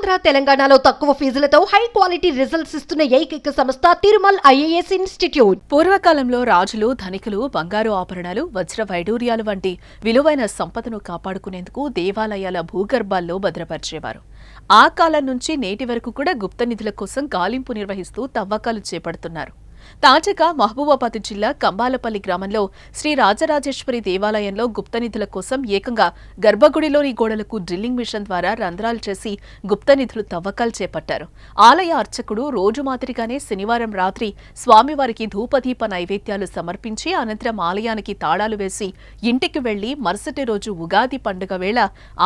ఆంధ్ర తెలంగాణలో తక్కువ ఫీజులతో high quality results ఇస్తున్న ఏకైక సంస్థ తిరుమల్ ఐఏఎస్ ఇన్స్టిట్యూట్. పూర్వకాలంలో రాజులు, ధనికులు బంగారు ఆభరణాలు, వజ్ర వైడూర్యాలు వంటి విలువైన సంపదను కాపాడుకునేందుకు దేవాలయాల భూగర్భాల్లో భద్రపరిచేవారు. ఆ కాలం నుంచి నేటి వరకు కూడా గుప్త నిధుల కోసం గాలింపు నిర్వహిస్తూ తవ్వకాలు చేపడుతున్నారు. తాజాగా మహబూబాబాద్ జిల్లా కంబాలపల్లి గ్రామంలో శ్రీ రాజరాజేశ్వరి దేవాలయంలో గుప్త నిధుల కోసం ఏకంగా గర్భగుడిలోని గోడలకు డ్రిల్లింగ్ మిషన్ ద్వారా రంధ్రాలు చేసి గుప్త నిధులు తవ్వకాలు చేపట్టారు. ఆలయ అర్చకుడు రోజు మాదిరిగానే శనివారం రాత్రి స్వామివారికి ధూపదీప నైవేద్యాలు సమర్పించి అనంతరం ఆలయానికి తాళాలు వేసి ఇంటికి వెళ్లి మరుసటి రోజు ఉగాది పండుగ వేళ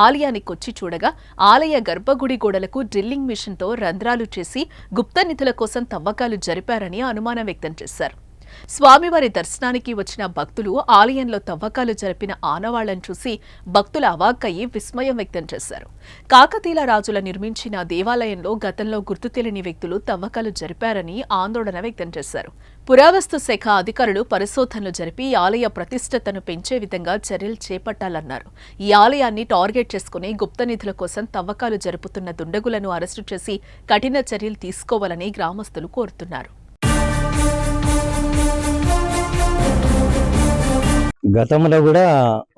ఆలయానికొచ్చి చూడగా ఆలయ గర్భగుడి గోడలకు డ్రిల్లింగ్ మిషన్తో రంధ్రాలు చేసి గుప్త నిధుల కోసం తవ్వకాలు జరిపారని అనుమానం వ్యక్తం చేశారు. స్వామివారి దర్శనానికి వచ్చిన భక్తులు ఆలయంలో తవ్వకాలు జరిపిన ఆనవాళ్లను చూసి భక్తుల అవాక్కయ్యి విస్మయం వ్యక్తం చేశారు. కాకతీయుల రాజుల నిర్మించిన దేవాలయంలో గతంలో గుర్తు తెలియని వ్యక్తులు తవ్వకాలు జరిపారని ఆందోళన వ్యక్తం చేశారు. పురావస్తు శాఖ అధికారులు పరిశోధనలు జరిపి ఆలయ ప్రతిష్టతను పెంచే విధంగా చర్యలు చేపట్టాలన్నారు. ఈ ఆలయాన్ని టార్గెట్ చేసుకుని గుప్త నిధుల కోసం తవ్వకాలు జరుపుతున్న దుండగులను అరెస్టు చేసి కఠిన చర్యలు తీసుకోవాలని గ్రామస్తులు కోరుతున్నారు. గతంలో కూడా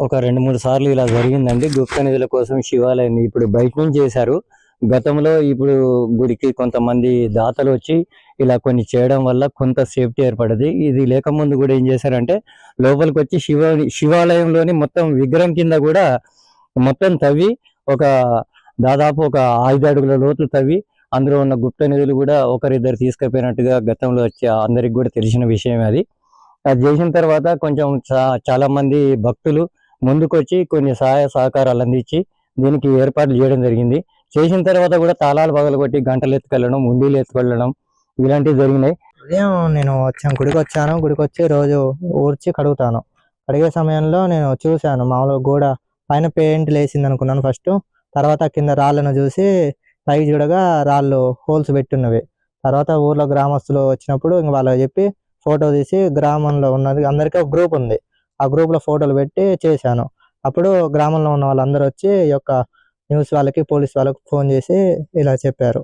ఒక 2-3 సార్లు ఇలా జరిగిందండి. గుప్త నిధుల కోసం శివాలయాన్ని ఇప్పుడు బయట నుంచి చేశారు. గతంలో ఇప్పుడు గుడికి కొంతమంది దాతలు వచ్చి ఇలా కొన్ని చేయడం వల్ల కొంత సేఫ్టీ ఏర్పడది. ఇది లేకముందు కూడా ఏం చేశారంటే లోపలికి వచ్చి శివాలయంలోని మొత్తం విగ్రహం కింద కూడా మొత్తం తవ్వి దాదాపు ఒక 5 అడుగుల లోతు తవ్వి అందులో ఉన్న గుప్త నిధులు కూడా ఒకరిద్దరు తీసుకుపోయినట్టుగా గతంలో వచ్చి అందరికి కూడా తెలిసిన విషయం. అది చేసిన తర్వాత కొంచెం చాలా మంది భక్తులు ముందుకొచ్చి కొన్ని సహాయ సహకారాలు అందించి దీనికి ఏర్పాట్లు చేయడం జరిగింది. చేసిన తర్వాత కూడా తాళాలు పగలగొట్టి గంటలు ఎత్తుకెళ్ళడం, ఉండీలు ఎత్తుకెళ్ళడం ఇలాంటివి జరిగినాయి. ఉదయం నేను గుడికి వచ్చి రోజు ఊడ్చి కడుగుతాను. కడిగే సమయంలో నేను చూశాను, మామూలుగా గోడ పైన పెయింట్ లేసింది అనుకున్నాను ఫస్ట్. తర్వాత కింద రాళ్ళను చూసి పైకి చూడగా రాళ్ళు హోల్స్ పెట్టున్నవి. తర్వాత ఊర్లో గ్రామస్తులు వచ్చినప్పుడు ఇంక వాళ్ళకి చెప్పి ఫోటో తీసి గ్రామంలో ఉన్నది అందరికీ ఒక గ్రూప్ ఉంది, ఆ గ్రూప్లో ఫోటోలు పెట్టి చేశాను. అప్పుడు గ్రామంలో ఉన్న వాళ్ళందరూ వచ్చి ఈ యొక్క న్యూస్ వాళ్ళకి, పోలీస్ వాళ్ళకి ఫోన్ చేసి ఇలా చెప్పారు.